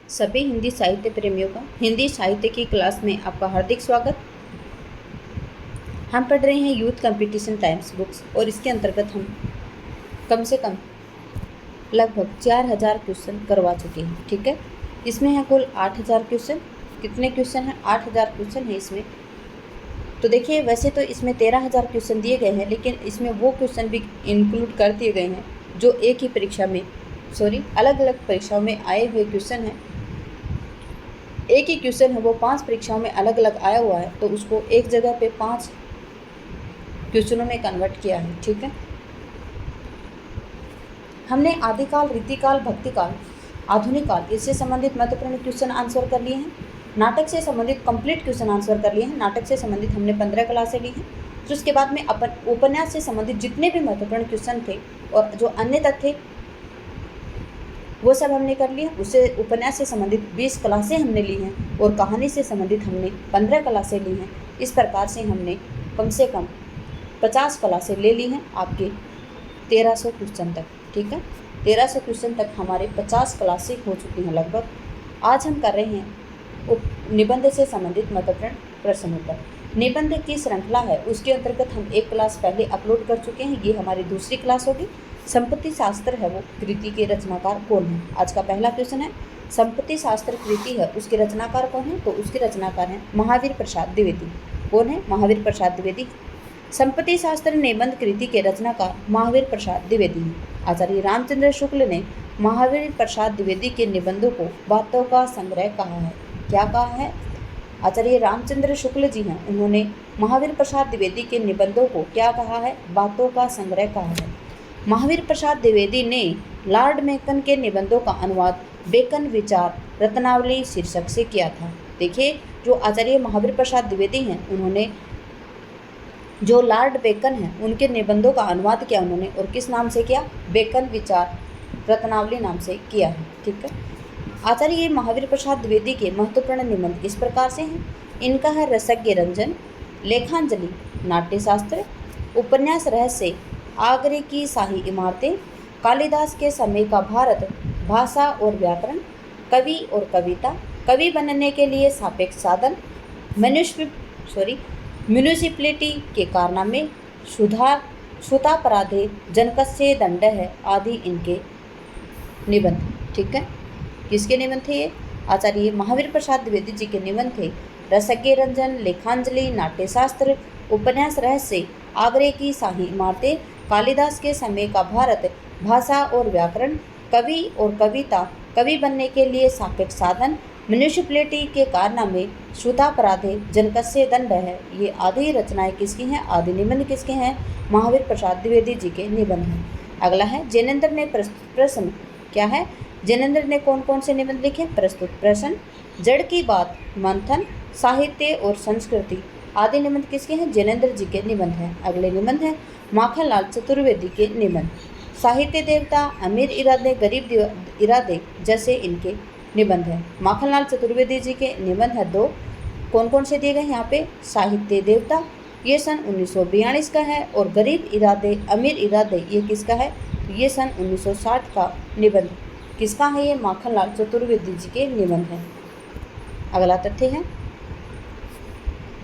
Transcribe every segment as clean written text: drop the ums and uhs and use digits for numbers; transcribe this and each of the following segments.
सभी हिंदी साहित्य प्रेमियों का हिंदी साहित्य की क्लास में आपका हार्दिक स्वागत। हम पढ़ रहे हैं यूथ कंपटीशन टाइम्स बुक्स और इसके अंतर्गत हम कम से कम लगभग 4000 क्वेश्चन करवा चुके हैं। ठीक है, इसमें है कुल 8000 क्वेश्चन। कितने क्वेश्चन हैं? 8000 क्वेश्चन है इसमें। तो देखिए, वैसे तो इसमें 13000 क्वेश्चन दिए गए हैं, लेकिन इसमें वो क्वेश्चन भी इंक्लूड कर दिए गए हैं जो एक ही परीक्षा में अलग अलग परीक्षाओं में आए हुए क्वेश्चन हैं। एक ही क्वेश्चन है वो 5 परीक्षाओं में अलग अलग आया हुआ है, तो उसको एक जगह पे 5 क्वेश्चनों में कन्वर्ट किया है। ठीक है, हमने आदिकाल, रीतिकाल, भक्तिकाल, आधुनिक काल इससे संबंधित महत्वपूर्ण क्वेश्चन आंसर कर लिए हैं। नाटक से संबंधित कंप्लीट क्वेश्चन आंसर कर लिए हैं। नाटक से संबंधित हमने 15 क्लासें ली हैं। तो उसके बाद में अपन उपन्यास से संबंधित जितने भी महत्वपूर्ण क्वेश्चन थे और जो अन्य तथ्य थे वो सब हमने कर लिया। उससे उपन्यास से संबंधित 20 क्लासें हमने ली हैं और कहानी से संबंधित हमने 15 क्लासें ली हैं। इस प्रकार से हमने कम से कम 50 क्लासें ले ली हैं आपके 1300 क्वेश्चन तक। ठीक है, 1300 क्वेश्चन तक हमारे 50 क्लासें हो चुकी हैं लगभग। आज हम कर रहे हैं निबंध से संबंधित महत्वपूर्ण प्रश्न उत्तर। निबंध की श्रृंखला है, उसके अंतर्गत हम एक क्लास पहले अपलोड कर चुके हैं। ये हमारी दूसरी क्लास होगी। संपत्ति शास्त्र है वो कृति के रचनाकार कौन है? आज का पहला क्वेश्चन है, संपत्ति शास्त्र कृति है उसके रचनाकार कौन है? तो उसके रचनाकार हैं महावीर प्रसाद द्विवेदी। कौन है? महावीर प्रसाद द्विवेदी। संपत्ति शास्त्र निबंध कृति के रचनाकार महावीर प्रसाद द्विवेदी हैं। आचार्य रामचंद्र शुक्ल ने महावीर प्रसाद द्विवेदी के निबंधों को बातों का संग्रह कहा है। क्या कहा है? आचार्य रामचंद्र शुक्ल जी हैं, उन्होंने महावीर प्रसाद द्विवेदी के निबंधों को क्या कहा है? बातों का संग्रह कहा है। महावीर प्रसाद द्विवेदी ने लॉर्ड बेकन के निबंधों का अनुवाद बेकन विचार रत्नावली शीर्षक से किया था। देखिए, जो आचार्य महावीर प्रसाद द्विवेदी हैं, उन्होंने जो लॉर्ड बेकन हैं उनके निबंधों का अनुवाद किया उन्होंने, और किस नाम से किया? बेकन विचार रत्नावली नाम से किया है। ठीक है, आचार्य महावीर प्रसाद द्विवेदी के महत्वपूर्ण निबंध इस प्रकार से हैं। इनका है रसज्ञ रंजन, लेखांजलि, नाट्यशास्त्र, उपन्यास रहस्य, आगरे की शाही इमारतें, कालिदास के समय का भारत, भाषा और व्याकरण, कवि और कविता, कवि बनने के लिए सापेक्ष साधन, म्यूनिसिपैलिटी के कारनामे, सुतापराधे, जनकस्य दंड है आदि इनके निबंध। ठीक है, किसके निबंध थे ये? आचार्य महावीर प्रसाद द्विवेदी जी के निबंध थे। रसज्ञ रंजन, लेखांजलि, नाट्यशास्त्र, उपन्यास रहस्य, आगरे की शाही इमारतें, कालिदास के समय का भारत, भाषा और व्याकरण, कवि और कविता, कवि बनने के लिए सापेक्ष साधन, म्यूनिसिपैलिटी के कारनामे, श्रुतापराधे, जनकस्य दंड है, ये आदि रचनाएं किसकी हैं? आदि निबंध किसके हैं? महावीर प्रसाद द्विवेदी जी के निबंध हैं। अगला है जैनेन्द्र ने प्रश्न। क्या है? जैनेन्द्र ने कौन कौन से निबंध लिखे? प्रस्तुत प्रश्न, जड़ की बात, मंथन, साहित्य और संस्कृति आदि निबंध किसके हैं? जैनेन्द्र जी के निबंध हैं। अगले निबंध हैं माखनलाल चतुर्वेदी के निबंध, साहित्य देवता, अमीर इरादे, गरीब इरादे जैसे इनके निबंध हैं। माखनलाल चतुर्वेदी जी के निबंध है 2। कौन कौन से दिए गए यहाँ पे? साहित्य देवता, ये सन 1942 का है, और गरीब इरादे, अमीर इरादे, ये किसका है? ये सन 1960 का निबंध किसका है? ये माखनलाल चतुर्वेदी जी के निबंध हैं। अगला तथ्य है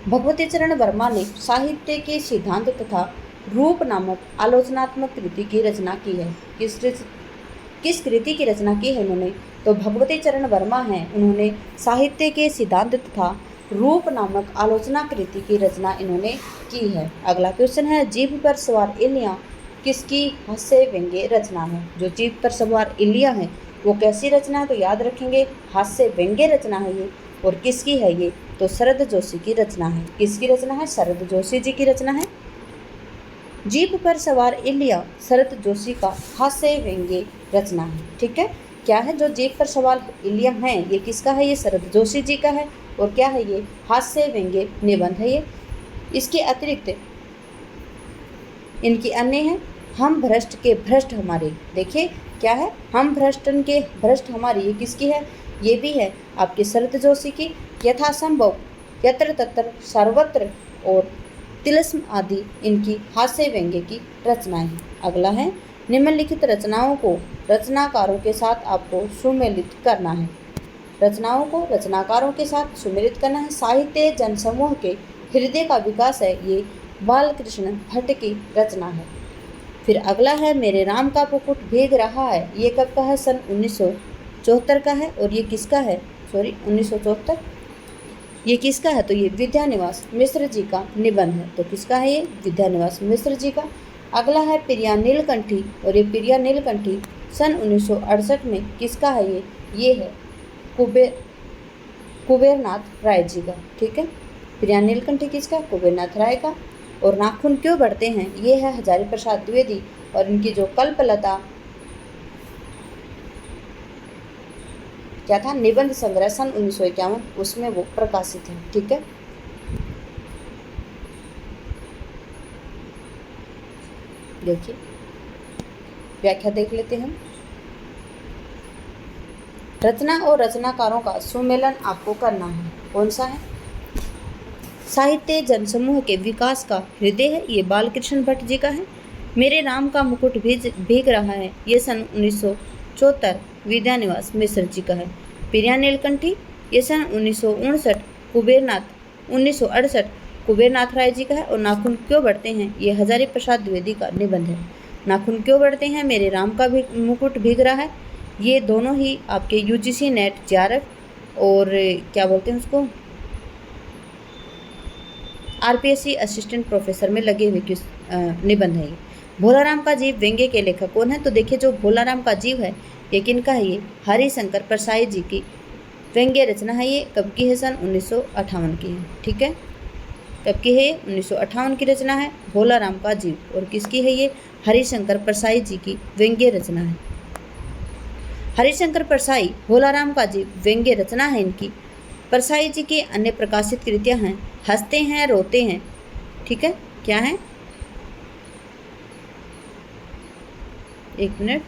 भगवती चरण वर्मा ने साहित्य के सिद्धांत तथा रूप नामक आलोचनात्मक कृति की रचना की है। किस कृति की रचना की है उन्होंने? तो भगवती चरण वर्मा हैं, उन्होंने साहित्य के सिद्धांत तथा रूप नामक आलोचना कृति की रचना इन्होंने की है। अगला क्वेश्चन है जीभ पर सवार इल्लियाँ किसकी हास्य व्यंग्य रचना है? जो जीभ पर सवार इल्लियाँ हैं वो कैसी रचना है? तो याद रखेंगे हास्य व्यंग्य रचना है ये। और किसकी है ये? तो शरद जोशी की रचना है। किसकी रचना है? शरद जोशी जी की रचना है। जीभ पर सवार इल्लियाँ शरद जोशी का हास्य व्यंग्य रचना है। ठीक है, क्या है? जो जीभ पर सवार इल्लियाँ हैं ये किसका है? ये शरद जोशी जी का है। और क्या है? ये हास्य व्यंग्य निबंध है ये। इसके अतिरिक्त इनकी अन्य है हम भ्रष्ट के भ्रष्ट हमारे। देखिए, क्या है? हम भ्रष्टन के भ्रष्ट हमारे, ये किसकी है? ये भी है आपके शरद जोशी की। यथासंभव, यत्र तत्र, सर्वत्र और तिलस्म आदि इनकी हास्य व्यंग्य की रचनाएं हैं। अगला है निम्नलिखित रचनाओं को रचनाकारों के साथ आपको सुमेलित करना है। रचनाओं को रचनाकारों के साथ सुमेलित करना है। साहित्य जनसमूह के हृदय का विकास है, ये बालकृष्ण भट्ट की रचना है। फिर अगला है मेरे राम का मुकुट भीग रहा है, ये कब का है? सन 1974 का है। और ये किसका है? 1974। ये किसका है? तो ये विद्यानिवास मिश्र जी का निबंध है। तो किसका है ये? विद्यानिवास मिश्र जी का। अगला है प्रिया नीलकंठी, और ये प्रिया नीलकंठी सन 1968 में किसका है? ये है कुबेरनाथ राय जी का। ठीक है, प्रिया नीलकंठी किसका? कुबेरनाथ राय का। और नाखून क्यों बढ़ते हैं, ये है हजारी प्रसाद द्विवेदी, और इनकी जो कल्पलता क्या था? निबंध संग्रह सन 1951, उसमें वो प्रकाशित है। ठीक है, देखिए व्याख्या देख लेते हैं। रचना और रचनाकारों का सुमेलन आपको करना है। कौन सा है? साहित्य जनसमूह के विकास का हृदय है, ये बालकृष्ण भट्ट जी का है। मेरे राम का मुकुट भीग रहा है, ये सन 1974 विद्यानिवास मिश्र जी का है। प्रिया नीलकंठी ये सन 1959 1968 कुबेरनाथ राय जी का है। और नाखून क्यों बढ़ते हैं, ये हजारी प्रसाद द्विवेदी का निबंध है। नाखून क्यों बढ़ते हैं, मेरे राम का भी मुकुट भीग रहा है, ये दोनों ही आपके यूजीसी नेट जेआरएफ और क्या बोलते हैं उसको, आरपीएससी असिस्टेंट प्रोफेसर में लगे हुए निबंध है। ये भोलाराम का जीव व्यंग्य के लेखक कौन है? तो देखिए जो भोलाराम का जीव है ये किनका है? ये हरिशंकर परसाई जी की व्यंग्य रचना है। ये कब की है? सन 1958 की है। ठीक है, कब की है? 1958 की रचना है भोलाराम का जीव। और किसकी है? ये हरिशंकर परसाई जी की व्यंग्य रचना है। हरिशंकर परसाई भोलाराम का जीव व्यंग्य रचना है इनकी। परसाई जी के अन्य प्रकाशित कृतियां हैं हंसते हैं रोते हैं। ठीक है, क्या है? एक मिनट,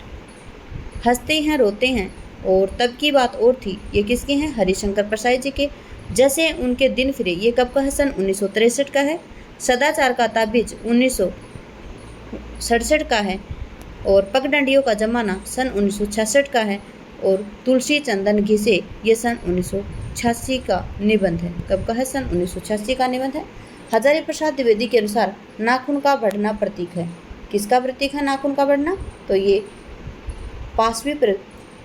हंसते हैं रोते हैं और तब की बात और थी, ये किसके हैं? हरिशंकर परसाई जी के। जैसे उनके दिन फिरे, ये कब का है? सन 1963 का है। सदाचार का ताबीज 1967 का है। और पगडंडियों का जमाना सन 1966 का है। और तुलसी चंदन घिसे ये सन 1986 का निबंध है। कब का है? सन 1986 का निबंध है। हजारी प्रसाद द्विवेदी के अनुसार नाखून का बढ़ना प्रतीक है। किसका प्रतीक है नाखून का बढ़ना? तो ये पांचवी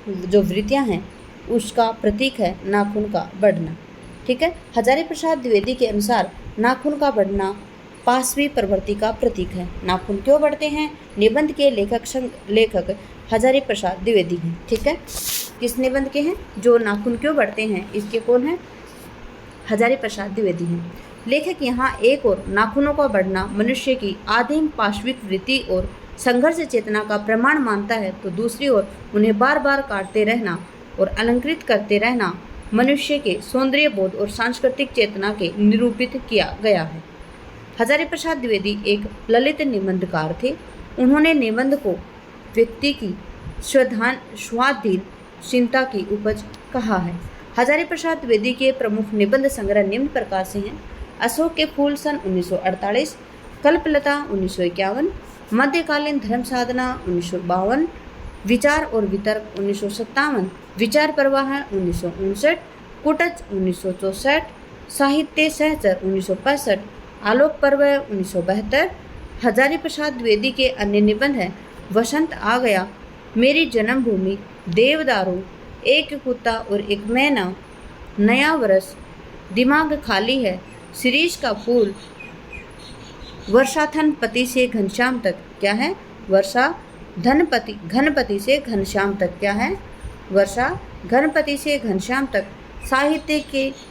जो वृत्तियां हैं उसका प्रतीक है नाखून का बढ़ना। ठीक है, हजारी प्रसाद द्विवेदी के अनुसार नाखून का बढ़ना पांचवी प्रवृत्ति का प्रतीक है। नाखून क्यों बढ़ते हैं? निबंध के लेखक हजारी प्रसाद द्विवेदी हैं। ठीक है, किस निबंध के हैं? जो नाखून क्यों बढ़ते हैं इसके कौन है? हजारी प्रसाद द्विवेदी हैं। लेखक यहाँ एक और नाखूनों का बढ़ना मनुष्य की आदिम पाशविक वृत्ति और संघर्ष चेतना का प्रमाण मानता है, तो दूसरी ओर उन्हें बार बार काटते रहना और अलंकृत करते रहना मनुष्य के सौंदर्य बोध और सांस्कृतिक चेतना के निरूपित किया गया है। हजारी प्रसाद द्विवेदी एक ललित निबंधकार थे। उन्होंने निबंध को व्यक्ति की स्वाधीनता की उपज कहा है। हजारी प्रसाद द्विवेदी के प्रमुख निबंध संग्रह निम्न प्रकार से हैं: अशोक के फूल सन 1948, कल्पलता 1951, मध्यकालीन धर्म साधना 1952, विचार और वितर्क 1957, विचार प्रवाह 1959, कुटच 1964, साहित्य सहचर 1965, आलोक पर्व 1972। हजारी प्रसाद द्विवेदी के अन्य निबंध हैं: वसंत आ गया, मेरी जन्मभूमि, देवदारू, एक कुत्ता और एक मैना, नया वर्ष, दिमाग खाली है, शिरीष का फूल, वर्षाथन पति से घनश्याम तक। क्या है? वर्षा घनपति से घनश्याम तक। क्या है? वर्षा घनपति से घनश्याम तक।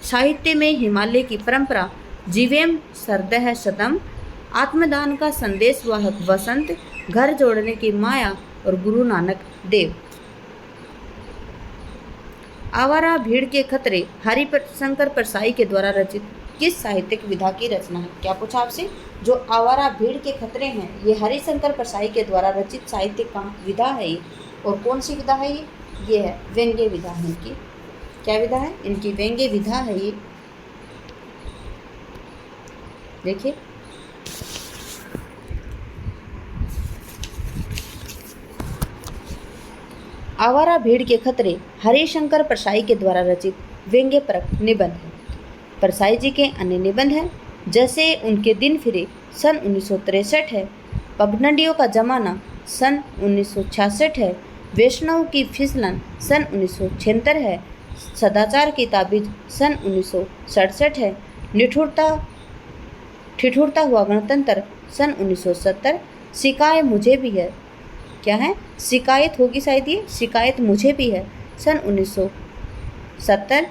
साहित्य में हिमालय की परंपरा, जीवेम सरदह शतम, आत्मदान का संदेश वाहक वसंत, घर जोड़ने की माया और गुरु नानक देव। आवारा भीड़ के खतरे हरिशंकर परसाई के द्वारा रचित किस साहित्यिक विधा की रचना है? क्या पूछा आपसे? जो आवारा भीड़ के खतरे हैं ये हरिशंकर परसाई के द्वारा रचित साहित्यिक विधा है ये। और कौन सी विधा है ये है व्यंग्य विधा है इनकी। क्या विधा है? इनकी व्यंग्य विधा है ये। देखिए आवारा भीड़ के खतरे हरिशंकर परसाई के द्वारा रचित व्यंग्यपरक निबंध है। परसाई जी के अन्य निबंध हैं जैसे उनके दिन फिरे सन 1963 है, पगडंडियों का जमाना सन 1966 है, वैष्णव की फिसलन सन 1976 है, सदाचार की ताबीज सन 1967 है, ठिठुरता हुआ गणतंत्र सन 1970, शिकायत मुझे भी है, क्या है शिकायत होगी शायद ये, शिकायत मुझे भी है सन 1970,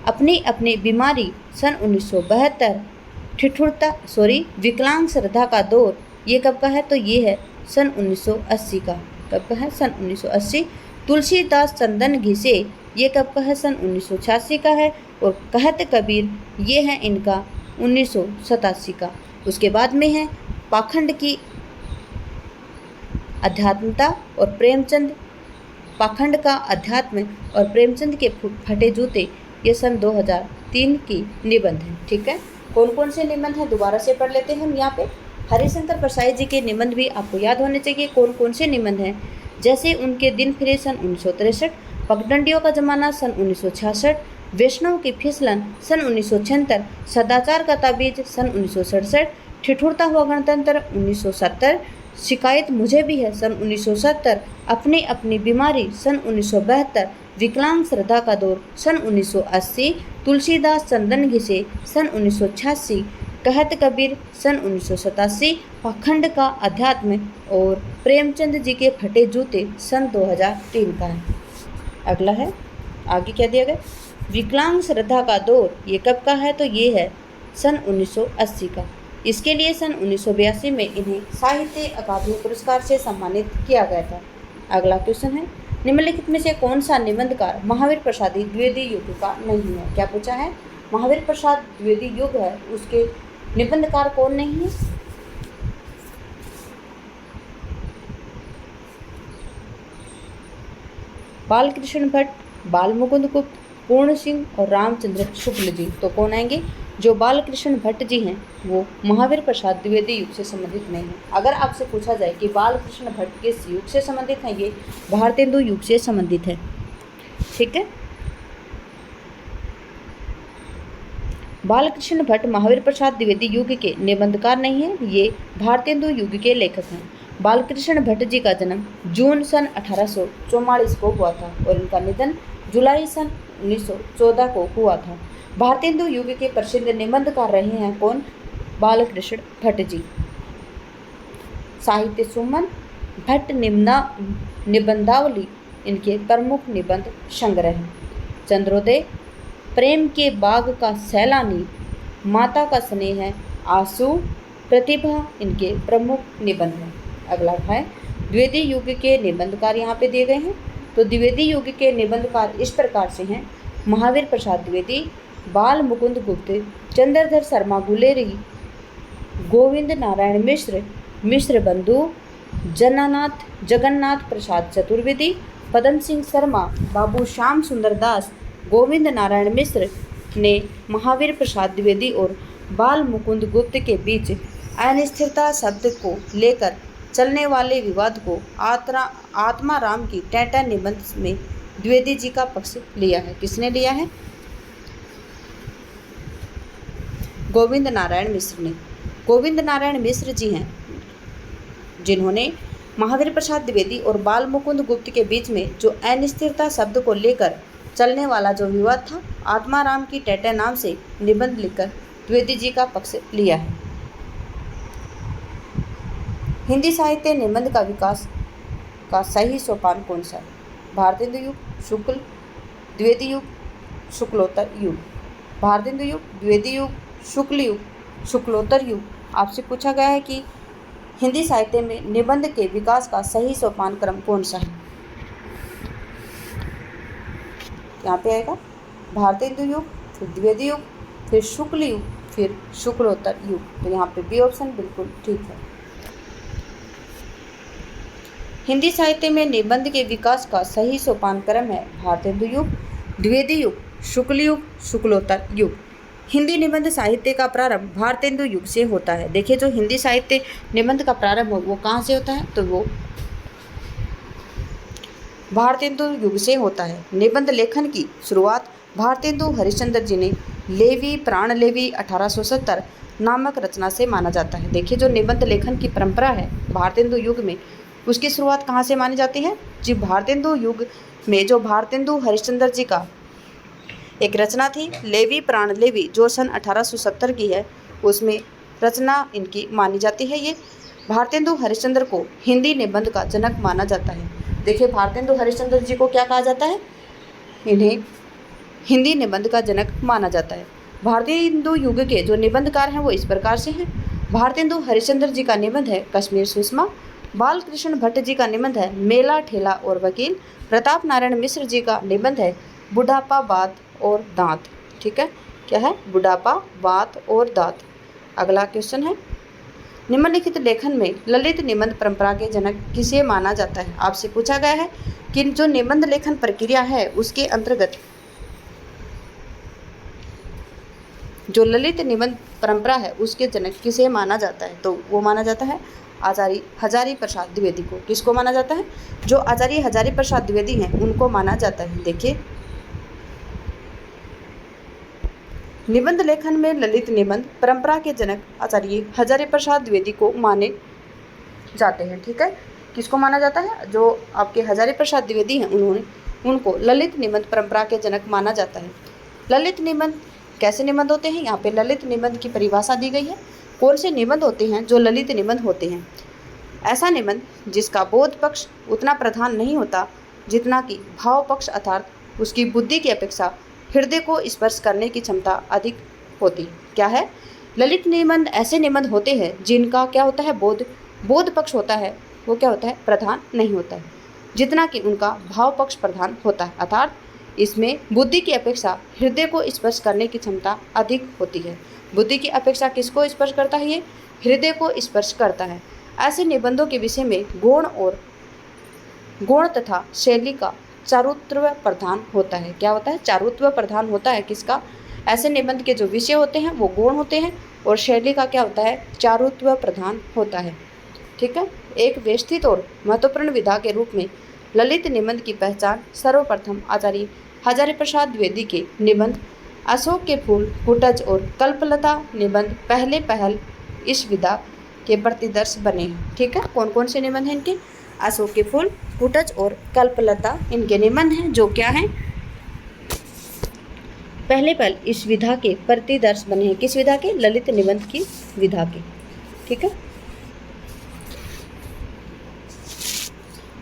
अपनी अपनी बीमारी सन 1972, विकलांग श्रद्धा का दौर ये कब का है, तो ये है सन 1980 का, कब का है सन 1980, तुलसीदास चंदन घिसे ये कब का है सन 1986 का है, और कहत कबीर ये है इनका 1987 का। उसके बाद में है पाखंड की अध्यात्मता और प्रेमचंद, पाखंड का अध्यात्म और प्रेमचंद के फटे जूते ये सन 2003 की निबंध है। ठीक है, कौन कौन से निबंध हैं दोबारा से पढ़ लेते हैं हम यहाँ पे। हरिशंकर परसाई जी के निबंध भी आपको याद होने चाहिए, कौन कौन से निबंध हैं, जैसे उनके दिन फिरे सन 1963, पगडंडियों का जमाना सन 1966, वैष्णव की फिसलन सन 1976, सदाचार का ताबीज सन 1967, ठिठुरता हुआ गणतंत्र 1970, शिकायत मुझे भी है सन 1970, अपनी अपनी बीमारी सन 1972, विकलांग श्रद्धा का दौर सन 1980, तुलसीदास चंदन घिसे सन 1986, कहत कबीर सन 1987, पाखंड का अध्यात्म और प्रेमचंद जी के फटे जूते सन 2003 का है। अगला है, आगे क्या दिया गया, विकलांग श्रद्धा का दौर ये कब का है, तो ये है सन 1980 का। इसके लिए सन 1982 में इन्हें साहित्य अकादमी पुरस्कार से सम्मानित किया गया था। अगला क्वेश्चन है, निम्नलिखित में से कौन सा निबंधकार महावीर प्रसाद द्विवेदी युग का नहीं है। क्या पूछा है, महावीर प्रसाद द्विवेदी युग है उसके निबंधकार कौन नहीं है। बालकृष्ण भट्ट, बाल मुकुंद गुप्त, पूर्ण सिंह और रामचंद्र शुक्ल जी। तो कौन आएंगे, जो बालकृष्ण भट्ट जी हैं वो महावीर प्रसाद द्विवेदी युग से संबंधित नहीं है। अगर आपसे पूछा जाए कि बालकृष्ण भट्ट किस युग से संबंधित हैं, ये भारतेंदु युग से संबंधित है। ठीक है, बालकृष्ण भट्ट महावीर प्रसाद द्विवेदी युग के निबंधकार नहीं है, ये भारतेंदु युग के लेखक हैं। बालकृष्ण भट्ट जी का जन्म जून सन 1844 को हुआ था और इनका निधन जुलाई सन 1914 को हुआ था। भारतेंदु युग के प्रसिद्ध निबंधकार रहे हैं कौन, बालकृष्ण भट्ट जी। साहित्य सुमन, भट्ट निबंधावली इनके प्रमुख निबंध संग्रह हैं। चंद्रोदय, प्रेम के बाग का सैलानी, माता का स्नेह है, आंसू, प्रतिभा इनके प्रमुख निबंध हैं। अगला है, द्विवेदी युग के निबंधकार यहाँ पे दिए गए हैं। तो द्विवेदी युग के निबंधकार इस प्रकार से हैं, महावीर प्रसाद द्विवेदी, बाल मुकुंद गुप्त, चंद्रधर शर्मा गुलेरी, गोविंद नारायण मिश्र, मिश्र बंधु, जगन्नाथ प्रसाद चतुर्वेदी, पदम सिंह शर्मा, बाबू श्याम सुंदर दास, गोविंद नारायण मिश्र ने महावीर प्रसाद द्विवेदी और बाल मुकुंद गुप्त के बीच अनिश्चितता शब्द को लेकर चलने वाले विवाद को आत्मा राम की टैटा निबंध में द्विवेदी जी का पक्ष लिया है। किसने लिया है, गोविंद नारायण मिश्र ने। गोविंद नारायण मिश्र जी हैं जिन्होंने महावीर प्रसाद द्विवेदी और बाल मुकुंद गुप्त के बीच में जो अनिश्चितता शब्द को लेकर चलने वाला जो विवाद था, आत्माराम की टैटा नाम से निबंध लिखकर द्विवेदी जी का पक्ष लिया है। हिंदी साहित्य निबंध का विकास का सही सोपान कौन सा है, भारतेंदु युग, शुक्ल, द्विवेदी युग, शुक्लोत्तर युग। भारतेंदु युग, द्विवेदी युग, शुक्ल युग, शुक्लोत्तर युग। आपसे पूछा गया है कि हिंदी साहित्य में निबंध के विकास का सही सोपान क्रम कौन सा है। यहाँ पे आएगा भारतेंदु युग, फिर द्विवेदी युग, फिर शुक्ल युग, फिर शुक्लोत्तर युग। तो यहाँ पे बी ऑप्शन बिल्कुल ठीक है। हिंदी साहित्य में निबंध के विकास का सही सोपान क्रम है भारतेंदु युग, द्विवेदी युग, शुक्ल युग, शुक्लोत्तर युग। हिंदी निबंध साहित्य का प्रारंभ भारतेंदु युग से होता है। देखिए, जो हिंदी साहित्य निबंध का प्रारंभ हो वो कहाँ से होता है, तो वो भारतेंदु युग से होता है। निबंध लेखन की शुरुआत भारतेंदु हरिश्चंद्र जी ने लेवी प्राणलेवी 1870 नामक रचना से माना जाता है। देखिए, जो निबंध लेखन की परंपरा है भारतेंदु युग में, उसकी शुरुआत कहाँ से मानी जाती है जी? भारतेंदु युग में जो भारतेंदु हरिश्चंद्र जी का एक रचना थी लेवी प्राणलेवी, जो सन 1870 की है, उसमें रचना इनकी मानी जाती है। ये भारतेंदु हरिश्चंद्र को हिंदी निबंध का जनक माना जाता है। देखिए, भारतेंदु हरिश्चंद्र जी को क्या कहा जाता है? इन्हें हिंदी निबंध का जनक माना जाता है। भारतेंदु युग के जो निबंधकार हैं वो इस प्रकार से हैं। भारतेंदु हरिश्चंद्र जी का निबंध है कश्मीर सुषमा। बालकृष्ण भट्ट जी का निबंध है मेला ठेला और वकील। प्रताप नारायण मिश्र जी का निबंध है बुढ़ापा बात और दांत। ठीक है, क्या है? बुढ़ापा बात और दांत। अगला क्वेश्चन है, निम्नलिखित लेखन में ललित निबंध परंपरा के जनक किसे माना जाता है? आपसे पूछा गया है कि जो निबंध लेखन प्रक्रिया है उसके अंतर्गत जो ललित निबंध परंपरा है उसके जनक किसे माना जाता है? तो वो माना जाता है आचार्य हजारी प्रसाद द्विवेदी को। किसको माना जाता है? जो आचार्य हजारी प्रसाद द्विवेदी हैं उनको माना जाता है। देखिए, निबंध लेखन में ललित निबंध परंपरा के जनक आचार्य हजारी प्रसाद द्विवेदी को माने जाते हैं। ठीक है, किसको माना जाता है? जो आपके हजारी प्रसाद द्विवेदी हैं उनको ललित निबंध परंपरा के जनक माना जाता है। ललित निबंध कैसे निबंध होते हैं? यहाँ पे ललित निबंध की परिभाषा दी गई है। कौन से निबंध होते हैं जो ललित निबंध होते हैं? ऐसा निबंध जिसका बोध पक्ष उतना प्रधान नहीं होता जितना कि भाव पक्ष, अर्थात उसकी बुद्धि की अपेक्षा हृदय को स्पर्श करने की क्षमता अधिक होती। क्या है? ललित निबंध ऐसे निबंध होते हैं जिनका क्या होता है? बोध पक्ष होता है, वो क्या होता है? प्रधान नहीं होता है, जितना कि उनका भाव पक्ष प्रधान होता है। अर्थात इसमें बुद्धि की अपेक्षा हृदय को स्पर्श करने की क्षमता अधिक होती है। बुद्धि की अपेक्षा किसको स्पर्श करता है? ये हृदय को स्पर्श करता है। ऐसे निबंधों के विषय में गुण तथा शैली का चारुत्व प्रधान होता है। क्या होता है? चारुत्व प्रधान होता है। किसका? ऐसे निबंध के जो विषय होते हैं वो गुण होते हैं और शैली का क्या होता है? चारुत्व प्रधान होता है। ठीक है, एक व्यवस्थित और महत्वपूर्ण विधा के रूप में ललित निबंध की पहचान सर्वप्रथम आचार्य हजारी प्रसाद द्विवेदी के निबंध अशोक के फूल, कुटज और कल्पलता निबंध पहल इस विधा के प्रतिदर्श बने हैं। ठीक है, कौन कौन से निबंध हैं इनके? अशोक के फूल, कुटज और कल्पलता इनके निबंध हैं जो क्या हैं? पहल इस विधा के प्रतिदर्श बने हैं। किस विधा के? ललित निबंध की विधा के। ठीक है,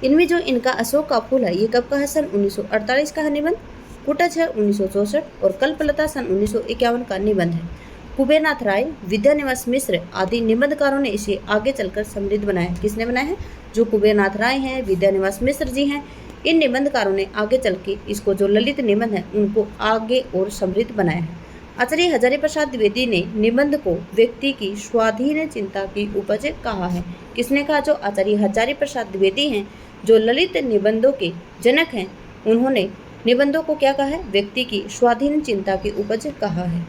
इनमें जो इनका अशोक का फूल है ये कब का है? सन 1948 का है निबंध। कुटज है 1964 और कल्पलता सन 1951 का निबंध है। कुबेरनाथ राय, विद्यानिवास मिश्र आदि निबंधकारों ने इसे आगे चलकर समृद्ध बनाया है। किसने बनाया है? जो कुबेरनाथ राय हैं, विद्यानिवास मिश्र जी हैं, इन निबंधकारों ने आगे चल के इसको जो ललित निबंध है उनको आगे और समृद्ध बनाया है। आचार्य हजारी प्रसाद द्विवेदी ने निबंध को व्यक्ति की स्वाधीन चिंता की उपज कहा है। किसने कहा? जो आचार्य हजारी प्रसाद द्विवेदी हैं, जो ललित निबंधों के जनक हैं, उन्होंने निबंधों को क्या कहा है? व्यक्ति की स्वाधीन चिंता की उपज कहा है।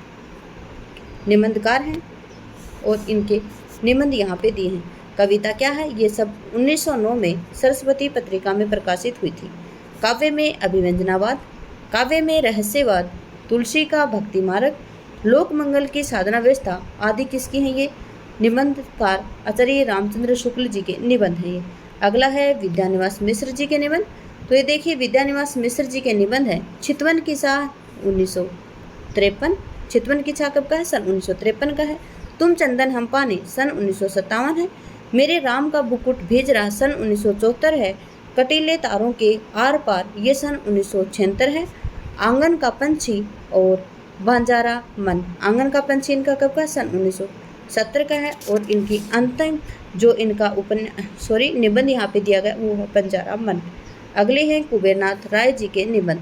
निबंधकार हैं और इनके निबंध यहाँ पे दिए हैं। कविता क्या है? ये सब 1909 में सरस्वती पत्रिका में प्रकाशित हुई थी। काव्य में अभिव्यंजनावाद, काव्य में रहस्यवाद, तुलसी का भक्ति मार्ग, लोक मंगल की साधना व्यवस्था आदि किसकी हैं? ये निबंधकार आचार्य रामचंद्र शुक्ल जी के निबंध हैं। ये अगला है विद्यानिवास मिश्र जी के निबंध। तो ये देखिए, विद्यानिवास मिश्र जी के निबंध है चितवन की छाह 1953। चितवन की छाह कब का है? सन 1953 का है। तुम चंदन हम पाने सन 1957 है। मेरे राम का बुकुट भेज रहा सन 1974 है। कटीले तारों के आर पार ये सन 1976 है। आंगन का पंछी और बंजारा मन, आंगन का पंछी इनका कब का? सन 1970 का है। और इनकी अंतिम जो इनका निबंध यहाँ पे दिया गया वो है बंजारा मन। अगले हैं कुबेरनाथ राय जी के निबंध।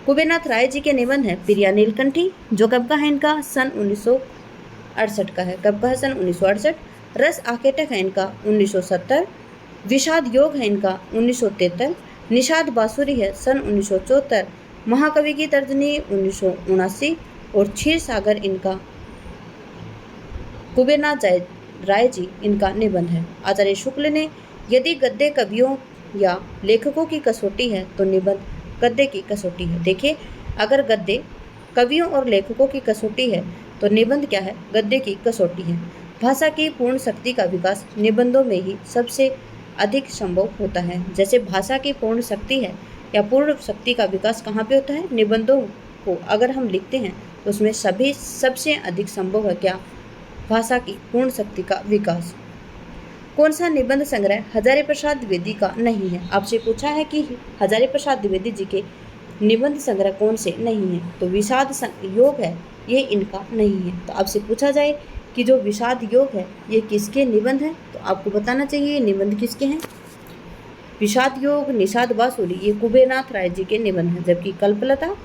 कुबेरनाथ राय जी के निबंध है प्रिया नीलकंठी, जो कब का है इनका? सन 1968 का है। कब का है? सन 1968। रस आकेटक है इनका 1970। विषाद योग है इनका 1973। निषाद बांसुरी है सन 1974। महाकवि की तर्जनी 1979 और क्षीर सागर इनका कुबेरनाथ राय जी इनका निबंध है। आचार्य शुक्ल ने यदि गद्य कवियों या लेखकों की कसौटी है तो निबंध गद्य की कसौटी है। देखिए, अगर गद्य कवियों और लेखकों की कसौटी है तो निबंध क्या है? गद्य की कसौटी है। भाषा की पूर्ण शक्ति का विकास निबंधों में ही सबसे अधिक संभव होता है। जैसे भाषा की पूर्ण शक्ति है या पूर्ण शक्ति का विकास कहाँ पे होता है? निबंधों को अगर हम लिखते हैं तो उसमें सभी सबसे अधिक संभव है क्या? भाषा की पूर्ण शक्ति का विकास। कौन सा निबंध संग्रह हजारी प्रसाद द्विवेदी का नहीं है? आपसे पूछा है कि हजारी प्रसाद द्विवेदी जी के निबंध संग्रह कौन से नहीं है? तो विषाद योग है, ये इनका नहीं है। तो आपसे पूछा जाए कि जो विषाद योग है ये किसके निबंध है, तो आपको बताना चाहिए ये निबंध किसके हैं। विषाद योग, निषाद बांसुरी ये कुबेरनाथ राय जी के निबंध हैं, जबकि कल्पलता,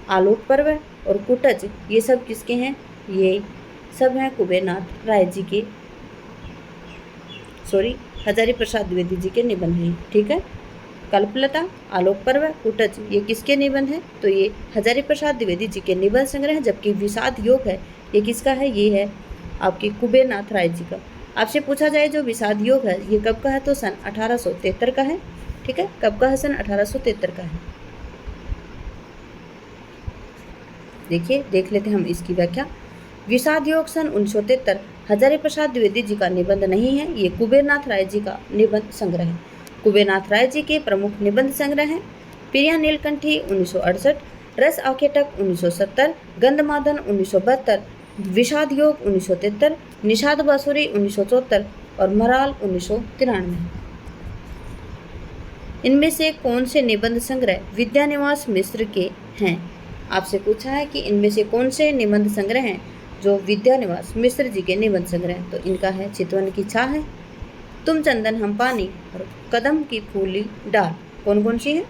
आलोक पर्व और कुटज ये सब किसके हैं? ये सब हैं कुबेरनाथ राय जी के, हजारी प्रसाद द्विवेदी जी के निबंध हैं। ठीक है, कल्पलता, आलोक पर्व, कुटज ये किसके निबंध हैं? तो ये हजारी प्रसाद द्विवेदी जी के निबंध संग्रह है। जबकि विषाद योग है ये किसका है? ये है आपके कुबेरनाथ राय जी का। आपसे पूछा जाए जो विषाद योग है ये कब का है? तो सन 1873 का है। ठीक है, कब का है? सन 1873 का है। देखिए, देख लेते हैं हम इसकी व्याख्या। विषाद योग सन 1973 हजारी प्रसाद द्विवेदी जी का निबंध नहीं है, ये कुबेरनाथ राय जी का निबंध संग्रह है। कुबेरनाथ राय जी के प्रमुख निबंध संग्रह हैं प्रिया नीलकंठी 1968, रस आखेटक 1970, गंधमादन 1972, विषाद योग 1973, निषाद बांसुरी 1974 और मराल 1993। इनमें से कौन से निबंध संग्रह विद्यानिवास मिश्र के हैं? आपसे पूछा है कि इनमें से कौन से निबंध संग्रह हैं जो विद्यानिवास मिश्र जी के निबंध संग्रह हैं। तो इनका है चितवन की छाह है, तुम चंदन हम पानी और कदम की फूली डाल। कौन कौन सी है?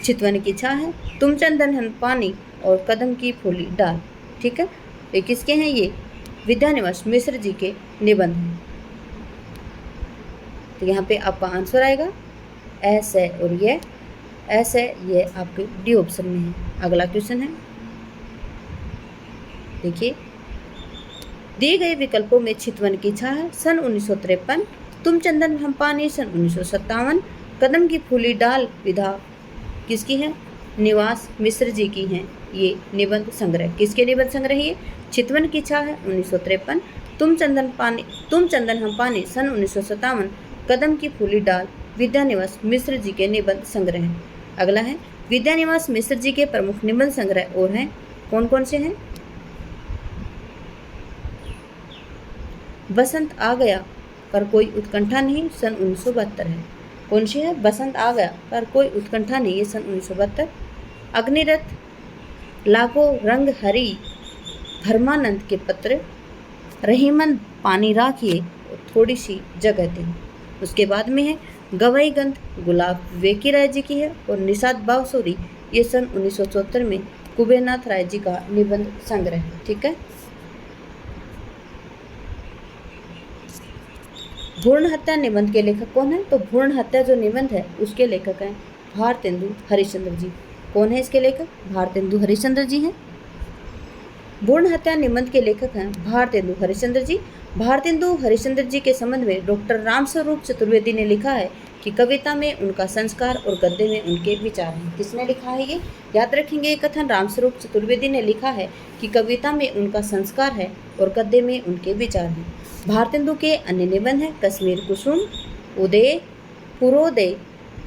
चितवन की छाह है, तुम चंदन हम पानी और कदम की फूली डाल। ठीक है, ये किसके हैं? ये विद्यानिवास मिश्र जी के निबंध हैं। तो यहाँ पे आपका आंसर आएगा एस है, और ये एस है, ये आपके डी ऑप्शन में है। अगला क्वेश्चन है, देखिए, दिए गए विकल्पों में चितवन की छाह सन 1953, तुम चंदन हम पानी सन 1957, कदम की फूली डाल विधा किसकी है? निवास मिश्र जी की हैं। ये निबंध संग्रह किसके निबंध संग्रह? ये चितवन की छाह है 1953, तुम चंदन हम पानी सन 1957, कदम की फूली डाल विद्यानिवास मिश्र जी के निबंध संग्रह हैं। अगला है, विद्यानिवास मिश्र जी के प्रमुख निबंध संग्रह और हैं, कौन कौन से हैं? बसंत आ गया पर कोई उत्कंठा नहीं सन 1972 है। कौन सी है? बसंत आ गया पर कोई उत्कंठा नहीं, ये सन 1972। अग्निरथ, लागो रंग हरी, धर्मानंद के पत्र, रहीमन पानी राखिए और थोड़ी सी जगह दी। उसके बाद में है गवई गंध, गुलाब वेकी राय जी की है, और निषाद बांसुरी ये सन 1974 में कुबेरनाथ राय जी का निबंध संग्रह है। ठीक है, भ्रूण हत्या निबंध के लेखक कौन है? तो भ्रूण हत्या जो निबंध है उसके लेखक हैं भारतेंदु हरिश्चंद्र जी। कौन है इसके लेखक? भारतेंदु हरिश्चंद्र जी हैं। भ्रूण हत्या निबंध के लेखक हैं भारतेंदु हरिश्चंद्र जी। भारतेंदु हरिश्चंद्र जी के संबंध में डॉक्टर रामस्वरूप चतुर्वेदी ने लिखा है कि कविता में उनका संस्कार और गद्य में उनके विचार हैं। किसने लिखा है? ये याद रखेंगे, ये कथन रामस्वरूप चतुर्वेदी ने लिखा है कि कविता में उनका संस्कार है और गद्य में उनके विचार हैं। भारतेंदु के अन्य निबंध हैं कश्मीर कुसुम, उदय, पूर्वोदय,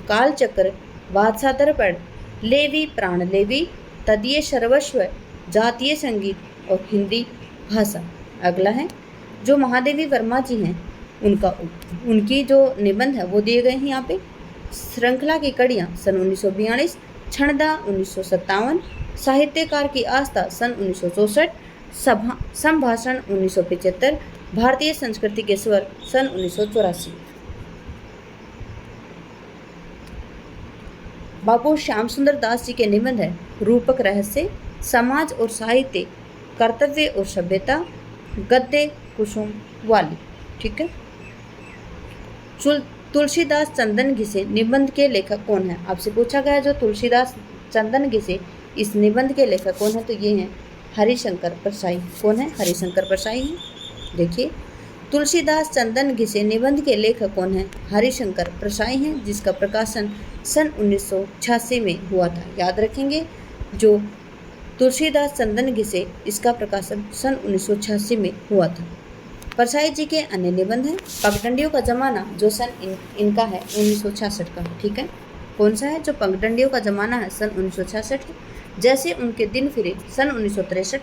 कालचक्र, बादशाह दर्पण, लेवी प्राण लेवी, तदीय सर्वस्व, जातीय संगीत और हिंदी भाषा। अगला है, जो महादेवी वर्मा जी हैं उनकी जो निबंध है वो दिए गए हैं यहाँ पे। श्रृंखला की कड़ियाँ सन 1942, क्षणदा 1957, साहित्यकार की आस्था सन 1964, संभाषण 1975, भारतीय संस्कृति के स्वर सन 1984। बाबू श्याम सुंदर दास जी के निबंध है रूपक रहस्य, समाज और साहित्य, कर्तव्य और सभ्यता, गद्य कुसुम वाली। ठीक है, तुलसीदास चंदन घिसे निबंध के लेखक कौन है? आपसे पूछा गया जो तुलसीदास चंदन घिसे इस निबंध के लेखक कौन है? तो ये हैं हरिशंकर परसाई। कौन है? हरिशंकर परसाई हैं। देखिए, तुलसीदास चंदन घिसे निबंध के लेखक कौन है? हरिशंकर प्रसाई हैं, जिसका प्रकाशन सन 1986 में हुआ था। याद रखेंगे, जो तुलसीदास चंदन घिसे इसका प्रकाशन सन 1986 में हुआ था। परसाई जी के अन्य निबंध हैं पगडंडियों का जमाना, जो सन इनका है 1966 का। ठीक है, कौन सा है? जो पगडंडियों का जमाना है सन 1966 है। जैसे उनके दिन फिरे सन 1963,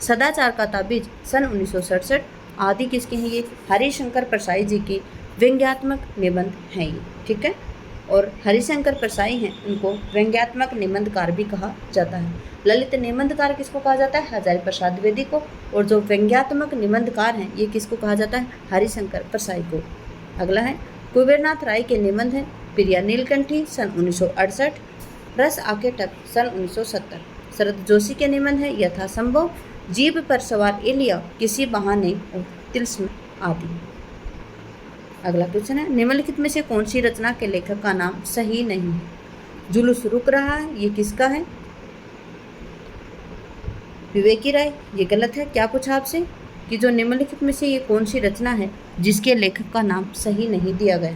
सदाचार का ताबीज सन 1967 आदि किसके हैं? ये हरिशंकर परसाई जी की व्यंग्यात्मक निबंध हैं ये। ठीक है, और हरिशंकर परसाई हैं, उनको व्यंग्यात्मक निबंधकार भी कहा जाता है। ललित निबंधकार किसको कहा जाता है? हजारी प्रसाद द्विवेदी को। और जो व्यंग्यात्मक निबंधकार हैं, ये किसको कहा जाता है? हरिशंकर परसाई को। अगला है कुबेरनाथ राय के निबंध हैं प्रिया नीलकंठी सन 1968, रस आकेटक सन 1970। शरद जोशी के निबंध है यथासंभव, जीभ पर सवार एलिया, किसी बहाने और तिल्स्म आदि। अगला क्वेश्चन है निम्नलिखित में से कौन सी रचना के लेखक का नाम सही नहीं है? जुलूस रुक रहा है, ये किसका है? विवेकी राय। ये गलत है। क्या पूछा आपसे कि जो निम्नलिखित में से ये कौन सी रचना है जिसके लेखक का नाम सही नहीं दिया गया?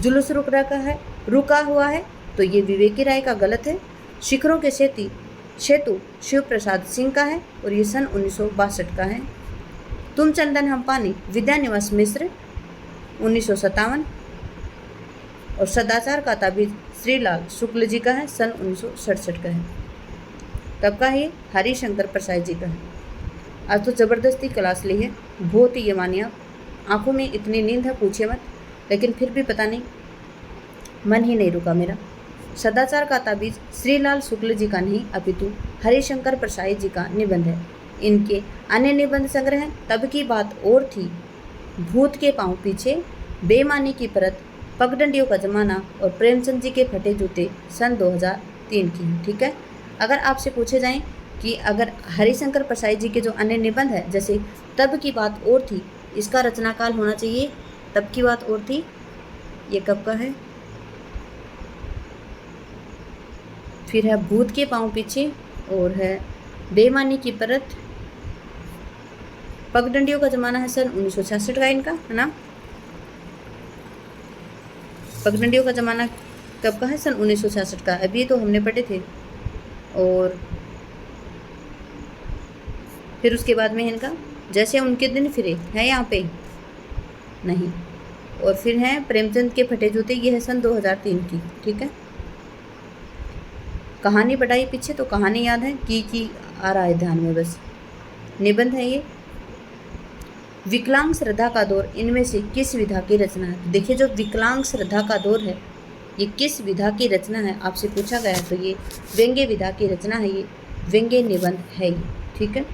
जुलूस रुक रहा है, रुका हुआ है, तो ये विवेकी राय का गलत है। शिखरों के सेतु शिव प्रसाद सिंह का है और ये सन 1962 का है। तुम चंदन हम पानी विद्यानिवास मिश्र 1957, और सदाचार का ताबीज श्रीलाल शुक्ल जी का है, सन 1967 का है। कब का है? हरिशंकर प्रसाई जी का है। आज तो ज़बरदस्ती क्लास ली है, बहुत ही ये मानिए आप। आँखों में इतनी नींद है पूछिए मत, लेकिन फिर भी पता नहीं मन ही नहीं रुका मेरा। सदाचार का ताबीज श्रीलाल शुक्ल जी का नहीं अपितु हरिशंकर प्रसाई जी का निबंध है। इनके अन्य निबंध संग्रह हैं तब की बात और थी, भूत के पांव पीछे, बेईमानी की परत, पगडंडियों का जमाना और प्रेमचंद जी के फटे जूते सन 2003 की हैं। ठीक है, अगर आपसे पूछे जाएं कि अगर हरिशंकर प्रसाई जी के जो अन्य निबंध है, जैसे तब की बात और थी, इसका रचनाकाल होना चाहिए तब की बात और थी, ये कब का है? फिर है भूत के पांव पीछे, और है बेईमानी की परत, पगडंडियों का जमाना है सन 1966 का इनका, है ना। पगडंडियों का जमाना कब का है? सन 1966 का। अभी तो हमने पढ़े थे। और फिर उसके बाद में इनका जैसे उनके दिन फिरे है यहाँ पे नहीं, और फिर हैं प्रेमचंद के फटे जूते, ये है सन 2003 की। ठीक है, कहानी बढ़ाई पीछे तो कहानी याद है की आ रहा है ध्यान में बस। निबंध है ये विकलांग श्रद्धा का दौर इनमें से किस विधा की रचना है? देखिए, जो विकलांग श्रद्धा का दौर है ये किस विधा की रचना है आपसे पूछा गया है, तो ये व्यंग्य विधा की रचना है, ये व्यंग्य निबंध है ये। ठीक है,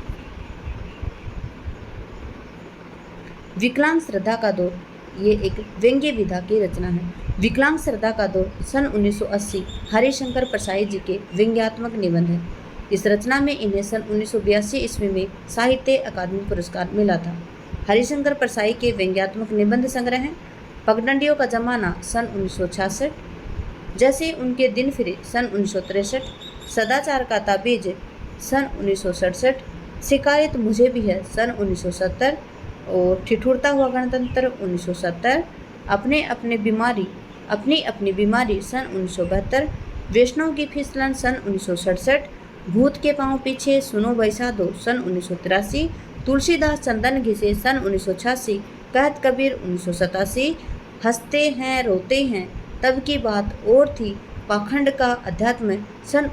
विकलांग श्रद्धा का दौर ये एक व्यंग्य विधा की रचना है। विकलांग श्रद्धा का दौर सन 1980 हरिशंकर प्रसाई जी के व्यंग्यात्मक निबंध है। इस रचना में इन्हें सन 1982 ईस्वी में साहित्य अकादमी पुरस्कार मिला था। हरिशंकर प्रसाई के व्यंग्यात्मक निबंध संग्रह हैं पगडंडियों का जमाना सन 1966, जैसे उनके दिन फिरे सन 1963, सदाचार का ताबीज सन 1967, शिकायत मुझे भी है सन 1970, और ठिठुरता हुआ गणतंत्र 1970, अपनी अपनी बीमारी सन 1972, वैष्णव की फिसलन सन 1967, भूत के पांव पीछे सुनो बैसा दो सन 1983, तुलसीदास चंदन घिसे सन 1986, कहत कबीर 1987, हंसते हैं रोते हैं तब की बात और थी, पाखंड का अध्यात्म सन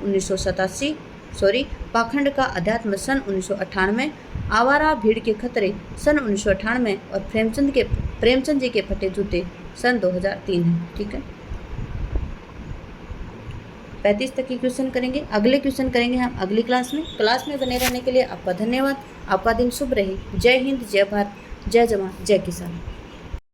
1998, आवारा भीड़ के खतरे सन 1998, और प्रेमचंद जी के फटे जूते सन 2003 है। ठीक है, 35 तक की क्वेश्चन करेंगे। अगले क्वेश्चन करेंगे हम अगली क्लास में बने रहने के लिए आपका धन्यवाद। आपका दिन शुभ रहे। जय हिंद, जय भारत, जय जवान, जय किसान।